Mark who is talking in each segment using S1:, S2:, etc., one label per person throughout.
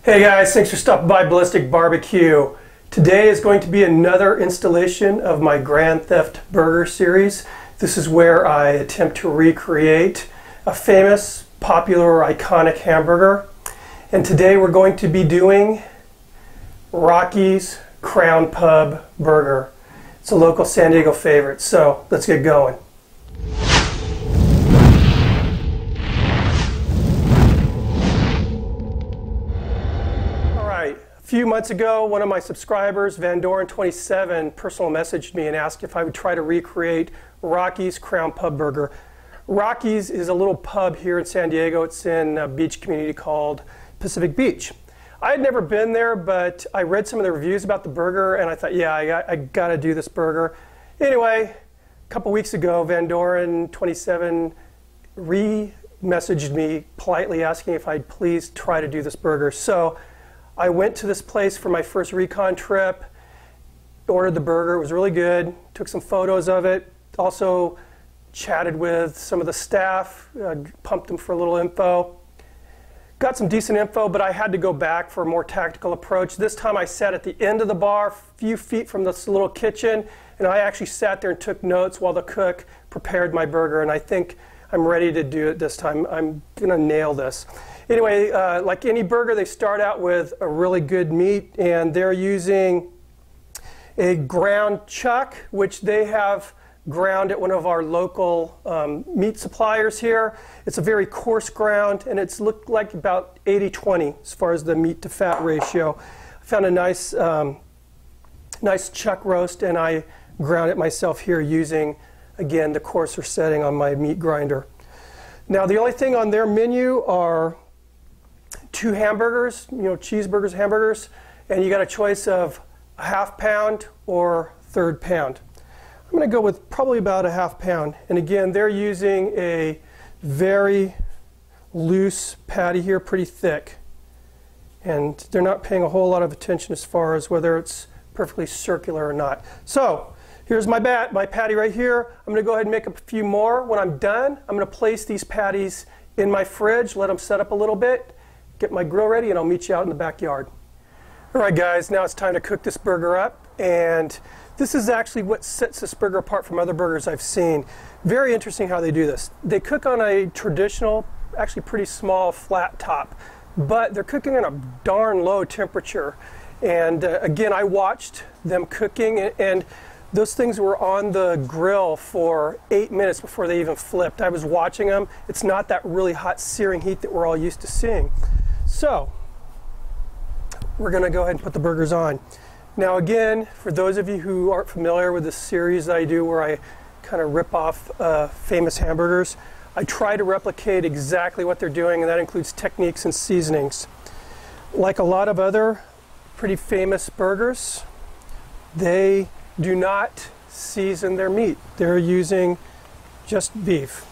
S1: Hey guys, thanks for stopping by Ballistic Barbecue. Today is going to be another installation of my Grand Theft Burger series. This is where I attempt to recreate a famous, popular, iconic hamburger. And today we're going to be doing Rocky's Crown Pub Burger. It's a local San Diego favorite, so let's get going. A few months ago, one of my subscribers, Doneness, personal messaged me and asked if I would try to recreate Rocky's Crown Pub Burger. Rocky's is a little pub here in San Diego. It's in a beach community called Pacific Beach. I had never been there, but I read some of the reviews about the burger and I thought, yeah, I got to do this burger. Anyway, a couple weeks ago, Doneness re-messaged me politely asking if I'd please try to do this burger. So I went to this place for my first recon trip, ordered the burger. It was really good, took some photos of it, also chatted with some of the staff, pumped them for a little info. Got some decent info, but I had to go back for a more tactical approach. This time I sat at the end of the bar, a few feet from this little kitchen, and I actually sat there and took notes while the cook prepared my burger, and I think I'm ready to do it this time. I'm gonna nail this. Anyway, like any burger, they start out with a really good meat, and they're using a ground chuck, which they have ground at one of our local meat suppliers here. It's a very coarse ground, and it's looked like about 80-20 as far as the meat to fat ratio. I found a nice, nice chuck roast, and I ground it myself here using, again, the coarser setting on my meat grinder. Now, the only thing on their menu are 2 hamburgers, cheeseburgers, hamburgers, and you got a choice of a ½ pound or 1/3 pound. I'm going to go with probably about a ½ pound. And again, they're using a very loose patty here, pretty thick. And they're not paying a whole lot of attention as far as whether it's perfectly circular or not. So here's my patty right here. I'm going to go ahead and make a few more. When I'm done, I'm going to place these patties in my fridge, let them set up a little bit, get my grill ready, and I'll meet you out in the backyard. All right, guys, now it's time to cook this burger up, and this is actually what sets this burger apart from other burgers I've seen. Very interesting how they do this. They cook on a traditional, actually pretty small flat top, but they're cooking on a darn low temperature. And again, I watched them cooking, and those things were on the grill for 8 minutes before they even flipped. I was watching them. It's not that really hot searing heat that we're all used to seeing. So we're going to go ahead and put the burgers on. Now again, for those of you who aren't familiar with this series that I do where I kind of rip off famous hamburgers, I try to replicate exactly what they're doing, and that includes techniques and seasonings. Like a lot of other pretty famous burgers, they do not season their meat. They're using just beef.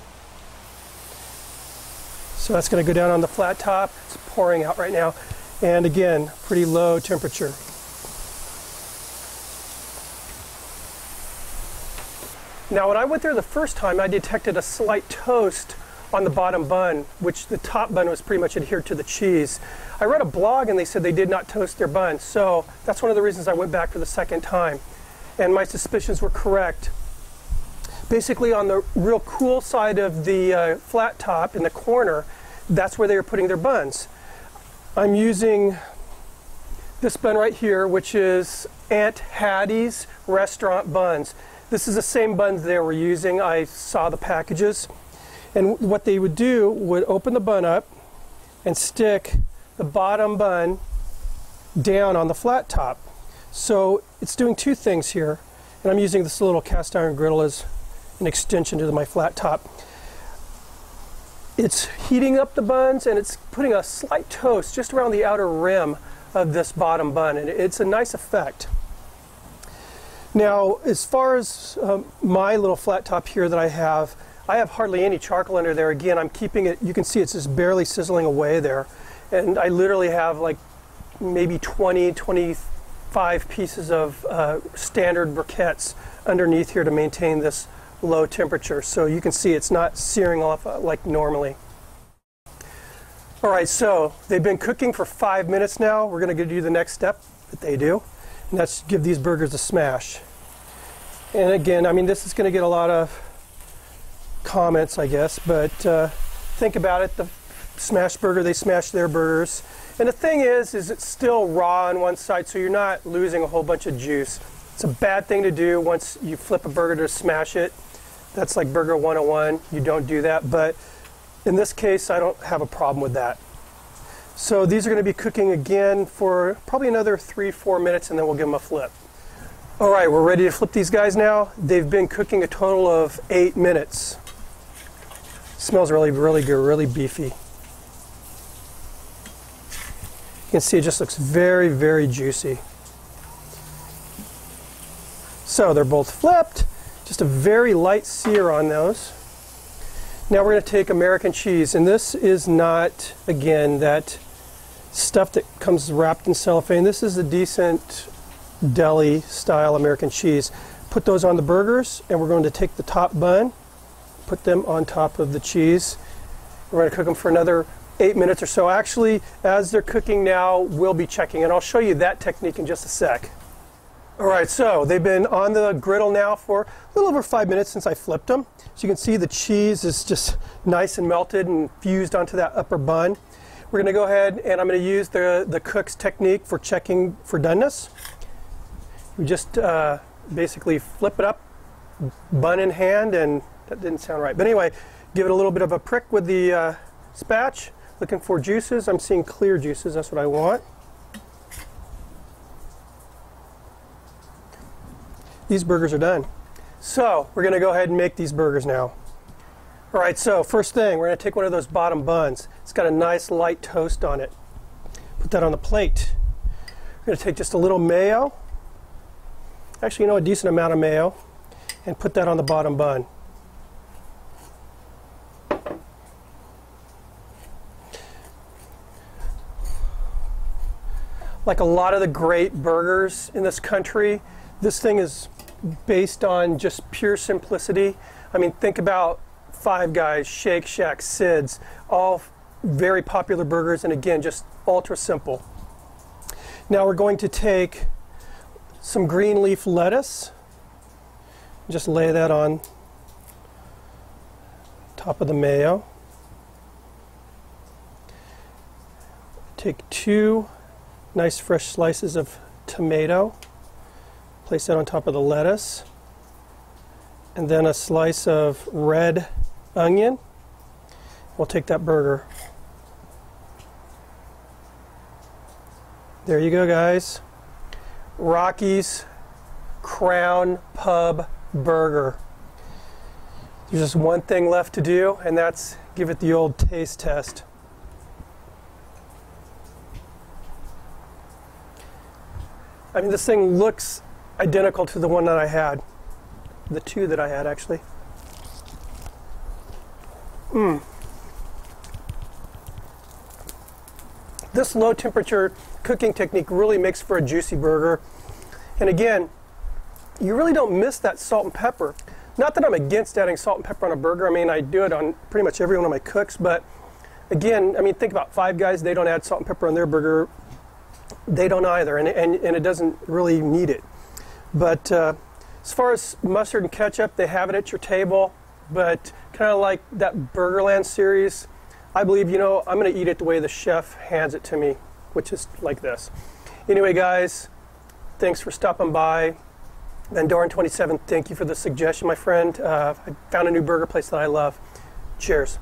S1: So that's going to go down on the flat top. It's pouring out right now. And again, pretty low temperature. Now when I went there the first time, I detected a slight toast on the bottom bun, which the top bun was pretty much adhered to the cheese. I read a blog and they said they did not toast their bun. So that's one of the reasons I went back for the second time. And my suspicions were correct. Basically on the real cool side of the flat top in the corner, that's where they were putting their buns. I'm using this bun right here, which is Aunt Hattie's restaurant buns. This is the same buns they were using. I saw the packages. And what they would do would open the bun up and stick the bottom bun down on the flat top. So it's doing 2 things here. And I'm using this little cast iron griddle as an extension to my flat top. It's heating up the buns, and it's putting a slight toast just around the outer rim of this bottom bun, and it's a nice effect. Now, as far as my little flat top here that I have hardly any charcoal under there. Again, I'm keeping it, you can see it's just barely sizzling away there. And I literally have like maybe 25 pieces of standard briquettes underneath here to maintain this low temperature. So you can see it's not searing off like normally. All right, so they've been cooking for 5 minutes now. We're going to do the next step that they do, and that's give these burgers a smash. And again, I mean, this is going to get a lot of comments, I guess, but think about it. The smash burger, they smash their burgers. And the thing is it's still raw on one side, so you're not losing a whole bunch of juice. It's a bad thing to do once you flip a burger to smash it. That's like Burger 101. You don't do that, but in this case, I don't have a problem with that. So these are going to be cooking again for probably another 3-4 minutes, and then we'll give them a flip. All right, we're ready to flip these guys now. They've been cooking a total of 8 minutes. Smells really, really good, really beefy. You can see it just looks very, very juicy. So they're both flipped. Just a very light sear on those. Now we're going to take American cheese, and this is not, again, that stuff that comes wrapped in cellophane. This is a decent deli style American cheese. Put those on the burgers, and we're going to take the top bun, put them on top of the cheese. We're going to cook them for another 8 minutes or so. Actually, as they're cooking now, we'll be checking, and I'll show you that technique in just a sec. All right, so they've been on the griddle now for a little over 5 minutes since I flipped them. So you can see the cheese is just nice and melted and fused onto that upper bun. We're going to go ahead and I'm going to use the cook's technique for checking for doneness. We just basically flip it up, bun in hand, and that didn't sound right. But anyway, give it a little bit of a prick with the spatch. Looking for juices. I'm seeing clear juices. That's what I want. These burgers are done. So we're going to go ahead and make these burgers now. All right, so first thing, we're going to take one of those bottom buns. It's got a nice light toast on it. Put that on the plate. We're going to take just a little mayo. Actually, a decent amount of mayo. And put that on the bottom bun. Like a lot of the great burgers in this country, this thing is based on just pure simplicity. I mean, think about Five Guys, Shake Shack, Sid's, all very popular burgers, and again, just ultra simple. Now we're going to take some green leaf lettuce, just lay that on top of the mayo. Take 2 nice fresh slices of tomato. Place that on top of the lettuce, and then a slice of red onion. We'll take that burger. There you go, guys. Rocky's Crown Pub Burger. There's just one thing left to do, and that's give it the old taste test. I mean, this thing looks identical to the one that I had. The 2 that I had, actually. This low temperature cooking technique really makes for a juicy burger. And again, you really don't miss that salt and pepper. Not that I'm against adding salt and pepper on a burger. I mean, I do it on pretty much every one of my cooks. But again, I mean, think about Five Guys. They don't add salt and pepper on their burger. They don't either, and it doesn't really need it. But as far as mustard and ketchup, they have it at your table. But kind of like that Burgerland series, I believe, I'm going to eat it the way the chef hands it to me, which is like this. Anyway, guys, thanks for stopping by. Vandoren27, thank you for the suggestion, my friend. I found a new burger place that I love. Cheers.